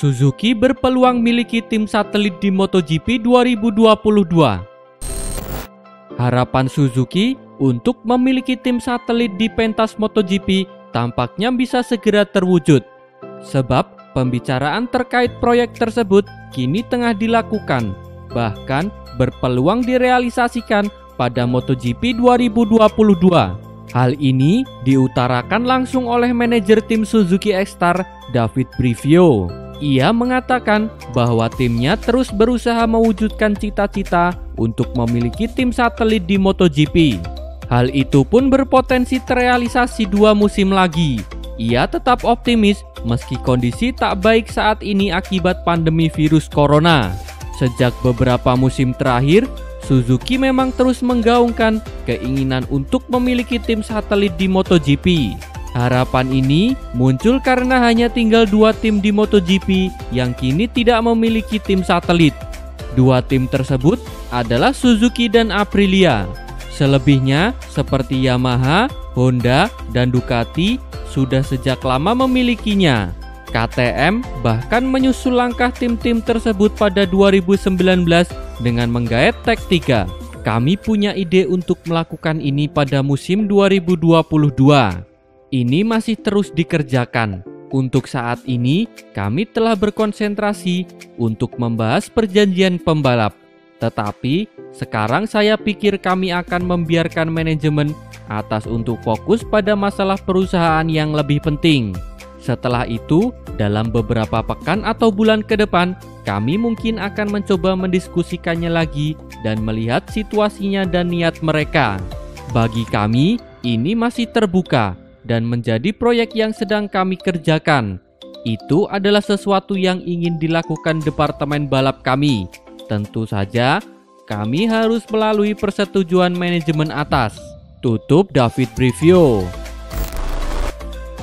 Suzuki berpeluang miliki tim satelit di MotoGP 2022. Harapan Suzuki untuk memiliki tim satelit di pentas MotoGP tampaknya bisa segera terwujud. Sebab pembicaraan terkait proyek tersebut kini tengah dilakukan, bahkan berpeluang direalisasikan pada MotoGP 2022. Hal ini diutarakan langsung oleh manajer tim Suzuki X-Star, David Brivio. Ia mengatakan bahwa timnya terus berusaha mewujudkan cita-cita untuk memiliki tim satelit di MotoGP. Hal itu pun berpotensi terrealisasi 2 musim lagi. Ia tetap optimis meski kondisi tak baik saat ini akibat pandemi virus corona. Sejak beberapa musim terakhir, Suzuki memang terus menggaungkan keinginan untuk memiliki tim satelit di MotoGP. Harapan ini muncul karena hanya tinggal 2 tim di MotoGP yang kini tidak memiliki tim satelit. 2 tim tersebut adalah Suzuki dan Aprilia. Selebihnya seperti Yamaha, Honda, dan Ducati sudah sejak lama memilikinya. KTM bahkan menyusul langkah tim-tim tersebut pada 2019 dengan menggait Tech 3. Kami punya ide untuk melakukan ini pada musim 2022. Ini masih terus dikerjakan. Untuk saat ini, kami telah berkonsentrasi untuk membahas perjanjian pembalap. Tetapi, sekarang saya pikir kami akan membiarkan manajemen atas untuk fokus pada masalah perusahaan yang lebih penting. Setelah itu, dalam beberapa pekan atau bulan ke depan, kami mungkin akan mencoba mendiskusikannya lagi dan melihat situasinya dan niat mereka. Bagi kami, ini masih terbuka dan menjadi proyek yang sedang kami kerjakan. Itu adalah sesuatu yang ingin dilakukan departemen balap kami. Tentu saja, kami harus melalui persetujuan manajemen atas. Tutup David Brivio.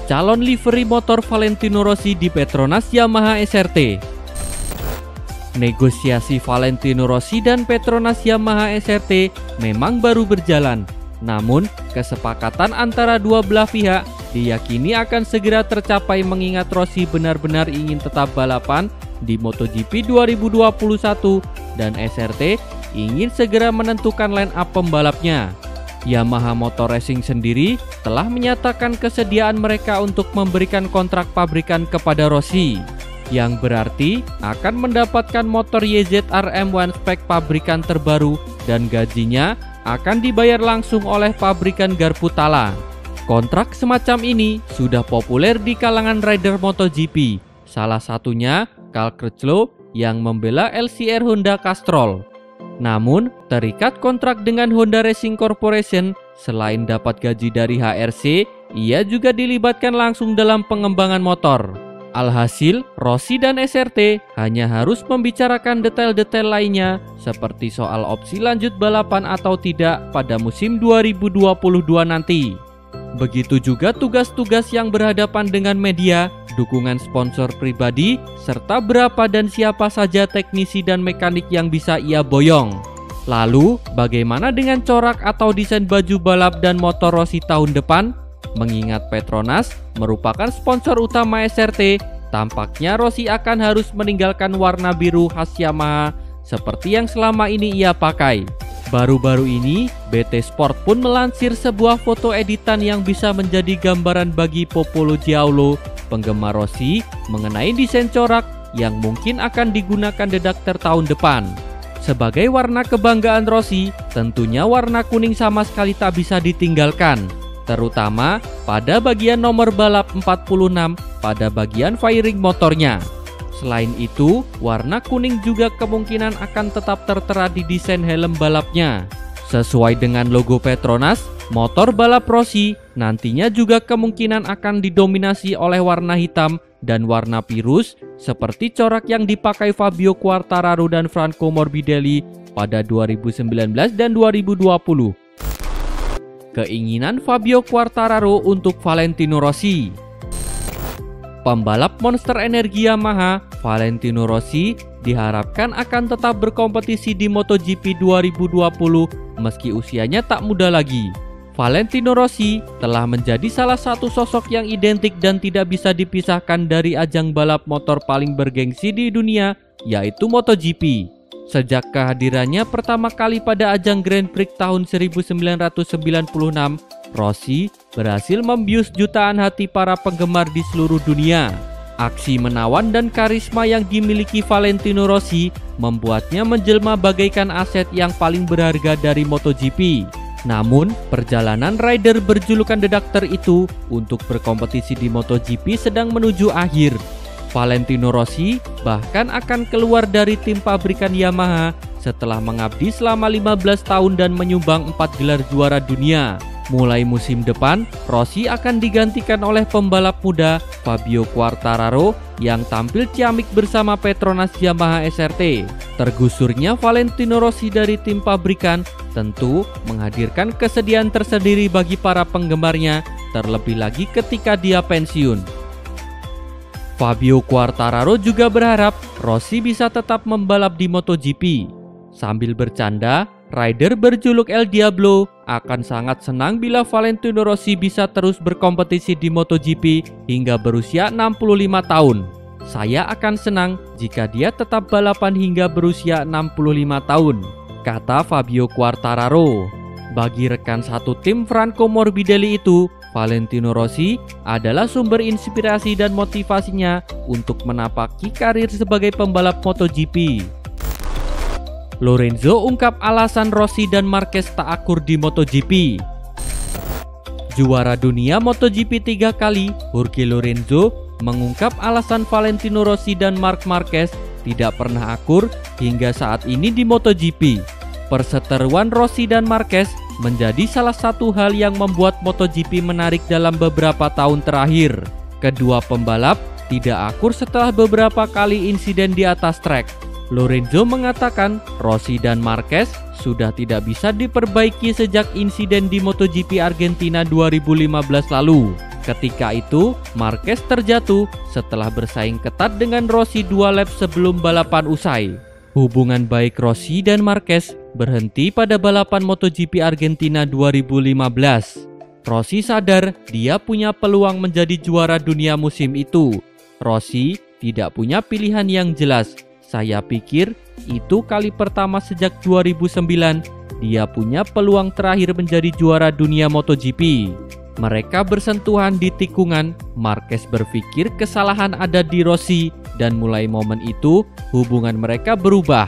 Calon livery motor Valentino Rossi di Petronas Yamaha SRT. Negosiasi Valentino Rossi dan Petronas Yamaha SRT memang baru berjalan. Namun, kesepakatan antara dua belah pihak diyakini akan segera tercapai mengingat Rossi benar-benar ingin tetap balapan di MotoGP 2021 dan SRT ingin segera menentukan line up pembalapnya. Yamaha Motor Racing sendiri telah menyatakan kesediaan mereka untuk memberikan kontrak pabrikan kepada Rossi, yang berarti akan mendapatkan motor YZR M1 spek pabrikan terbaru dan gajinya akan dibayar langsung oleh pabrikan Garputala. Kontrak semacam ini sudah populer di kalangan rider MotoGP, salah satunya Cal Crutchlow yang membela LCR Honda Castrol. Namun, terikat kontrak dengan Honda Racing Corporation, selain dapat gaji dari HRC, ia juga dilibatkan langsung dalam pengembangan motor. Alhasil, Rossi dan SRT hanya harus membicarakan detail-detail lainnya seperti soal opsi lanjut balapan atau tidak pada musim 2022 nanti. Begitu juga tugas-tugas yang berhadapan dengan media, dukungan sponsor pribadi, serta berapa dan siapa saja teknisi dan mekanik yang bisa ia boyong. Lalu, bagaimana dengan corak atau desain baju balap dan motor Rossi tahun depan? Mengingat Petronas merupakan sponsor utama SRT, tampaknya Rossi akan harus meninggalkan warna biru khas Yamaha seperti yang selama ini ia pakai. Baru-baru ini, BT Sport pun melansir sebuah foto editan yang bisa menjadi gambaran bagi Popolo Giaulo, penggemar Rossi, mengenai desain corak yang mungkin akan digunakan redaktor tahun depan. Sebagai warna kebanggaan Rossi, tentunya warna kuning sama sekali tak bisa ditinggalkan, terutama pada bagian nomor balap 46 pada bagian fairing motornya. Selain itu, warna kuning juga kemungkinan akan tetap tertera di desain helm balapnya. Sesuai dengan logo Petronas, motor balap Rossi nantinya juga kemungkinan akan didominasi oleh warna hitam dan warna virus seperti corak yang dipakai Fabio Quartararo dan Franco Morbidelli pada 2019 dan 2020. Keinginan Fabio Quartararo untuk Valentino Rossi. Pembalap monster energi Yamaha, Valentino Rossi, diharapkan akan tetap berkompetisi di MotoGP 2020 meski usianya tak muda lagi. Valentino Rossi telah menjadi salah satu sosok yang identik dan tidak bisa dipisahkan dari ajang balap motor paling bergengsi di dunia, yaitu MotoGP. Sejak kehadirannya pertama kali pada ajang Grand Prix tahun 1996, Rossi berhasil membius jutaan hati para penggemar di seluruh dunia. Aksi menawan dan karisma yang dimiliki Valentino Rossi membuatnya menjelma bagaikan aset yang paling berharga dari MotoGP. Namun, perjalanan rider berjulukan The Doctor itu untuk berkompetisi di MotoGP sedang menuju akhir. Valentino Rossi bahkan akan keluar dari tim pabrikan Yamaha setelah mengabdi selama 15 tahun dan menyumbang 4 gelar juara dunia. Mulai musim depan, Rossi akan digantikan oleh pembalap muda Fabio Quartararo yang tampil ciamik bersama Petronas Yamaha SRT. Tergusurnya Valentino Rossi dari tim pabrikan tentu menghadirkan kesedihan tersendiri bagi para penggemarnya, terlebih lagi ketika dia pensiun. Fabio Quartararo juga berharap Rossi bisa tetap membalap di MotoGP. Sambil bercanda, rider berjuluk El Diablo akan sangat senang bila Valentino Rossi bisa terus berkompetisi di MotoGP hingga berusia 65 tahun. Saya akan senang jika dia tetap balapan hingga berusia 65 tahun, kata Fabio Quartararo. Bagi rekan satu tim Franco Morbidelli itu, Valentino Rossi adalah sumber inspirasi dan motivasinya untuk menapaki karir sebagai pembalap MotoGP. Lorenzo ungkap alasan Rossi dan Marquez tak akur di MotoGP. Juara dunia MotoGP 3 kali, Jorge Lorenzo mengungkap alasan Valentino Rossi dan Marc Marquez tidak pernah akur hingga saat ini di MotoGP. Perseteruan Rossi dan Marquez menjadi salah satu hal yang membuat MotoGP menarik dalam beberapa tahun terakhir. Kedua pembalap tidak akur setelah beberapa kali insiden di atas trek. Lorenzo mengatakan Rossi dan Marquez sudah tidak bisa diperbaiki sejak insiden di MotoGP Argentina 2015 lalu. Ketika itu, Marquez terjatuh setelah bersaing ketat dengan Rossi 2 lap sebelum balapan usai. Hubungan baik Rossi dan Marquez berhenti pada balapan MotoGP Argentina 2015. Rossi sadar dia punya peluang menjadi juara dunia musim itu. Rossi tidak punya pilihan yang jelas. Saya pikir itu kali pertama sejak 2009 dia punya peluang terakhir menjadi juara dunia MotoGP. Mereka bersentuhan di tikungan. Marquez berpikir kesalahan ada di Rossi dan mulai momen itu hubungan mereka berubah.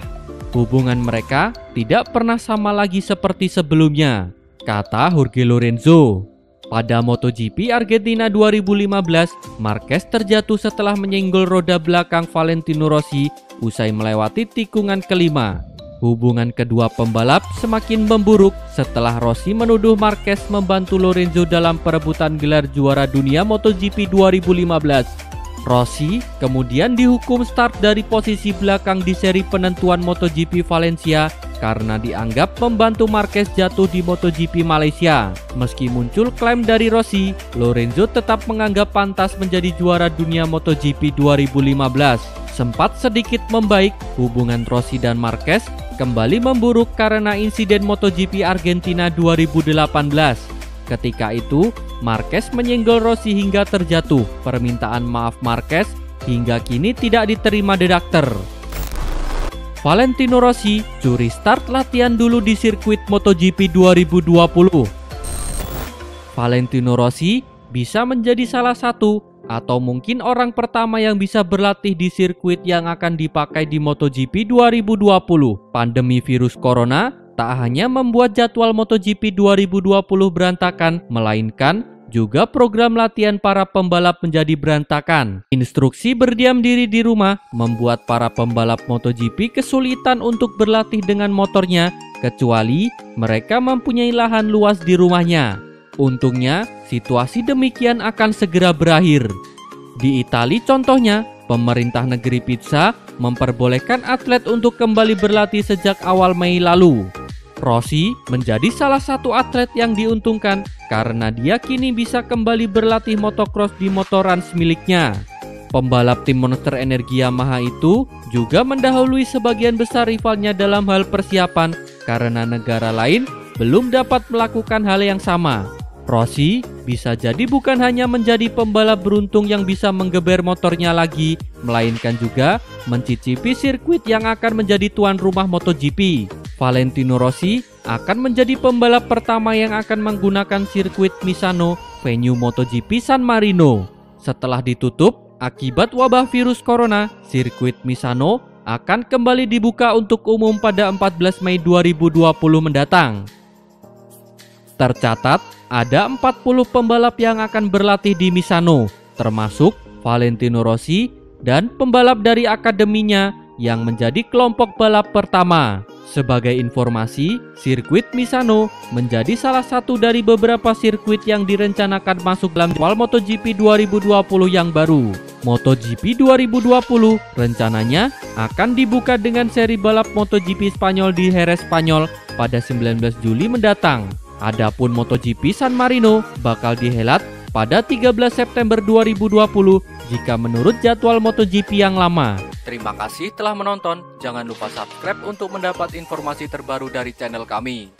Hubungan mereka tidak pernah sama lagi seperti sebelumnya, kata Jorge Lorenzo. Pada MotoGP Argentina 2015, Marquez terjatuh setelah menyenggol roda belakang Valentino Rossi usai melewati tikungan kelima. Hubungan kedua pembalap semakin memburuk setelah Rossi menuduh Marquez membantu Lorenzo dalam perebutan gelar juara dunia MotoGP 2015. Rossi kemudian dihukum start dari posisi belakang di seri penentuan MotoGP Valencia karena dianggap membantu Marquez jatuh di MotoGP Malaysia. Meski muncul klaim dari Rossi, Lorenzo tetap menganggap pantas menjadi juara dunia MotoGP 2015. Sempat sedikit membaik, hubungan Rossi dan Marquez kembali memburuk karena insiden MotoGP Argentina 2018. Ketika itu, Marquez menyenggol Rossi hingga terjatuh. Permintaan maaf Marquez hingga kini tidak diterima The Doctor. Valentino Rossi curi start latihan dulu di sirkuit MotoGP 2020. Valentino Rossi bisa menjadi salah satu atau mungkin orang pertama yang bisa berlatih di sirkuit yang akan dipakai di MotoGP 2020. Pandemi virus corona tak hanya membuat jadwal MotoGP 2020 berantakan, melainkan juga program latihan para pembalap menjadi berantakan. Instruksi berdiam diri di rumah membuat para pembalap MotoGP kesulitan untuk berlatih dengan motornya, kecuali mereka mempunyai lahan luas di rumahnya. Untungnya, situasi demikian akan segera berakhir. Di Italia contohnya, pemerintah negeri Pizza memperbolehkan atlet untuk kembali berlatih sejak awal Mei lalu. Rossi menjadi salah satu atlet yang diuntungkan karena dia kini bisa kembali berlatih motocross di Motorrans miliknya. Pembalap tim Monster Energy Yamaha itu juga mendahului sebagian besar rivalnya dalam hal persiapan karena negara lain belum dapat melakukan hal yang sama. Rossi bisa jadi bukan hanya menjadi pembalap beruntung yang bisa menggeber motornya lagi, melainkan juga mencicipi sirkuit yang akan menjadi tuan rumah MotoGP. Valentino Rossi akan menjadi pembalap pertama yang akan menggunakan sirkuit Misano, venue MotoGP San Marino. Setelah ditutup akibat wabah virus corona, sirkuit Misano akan kembali dibuka untuk umum pada 14 Mei 2020 mendatang. Tercatat ada 40 pembalap yang akan berlatih di Misano, termasuk Valentino Rossi dan pembalap dari akademinya yang menjadi kelompok balap pertama. Sebagai informasi, sirkuit Misano menjadi salah satu dari beberapa sirkuit yang direncanakan masuk dalam jadwal MotoGP 2020 yang baru. MotoGP 2020 rencananya akan dibuka dengan seri balap MotoGP Spanyol di Jerez, Spanyol pada 19 Juli mendatang. Adapun MotoGP San Marino bakal dihelat pada 13 September 2020 jika menurut jadwal MotoGP yang lama. Terima kasih telah menonton. Jangan lupa subscribe untuk mendapat informasi terbaru dari channel kami.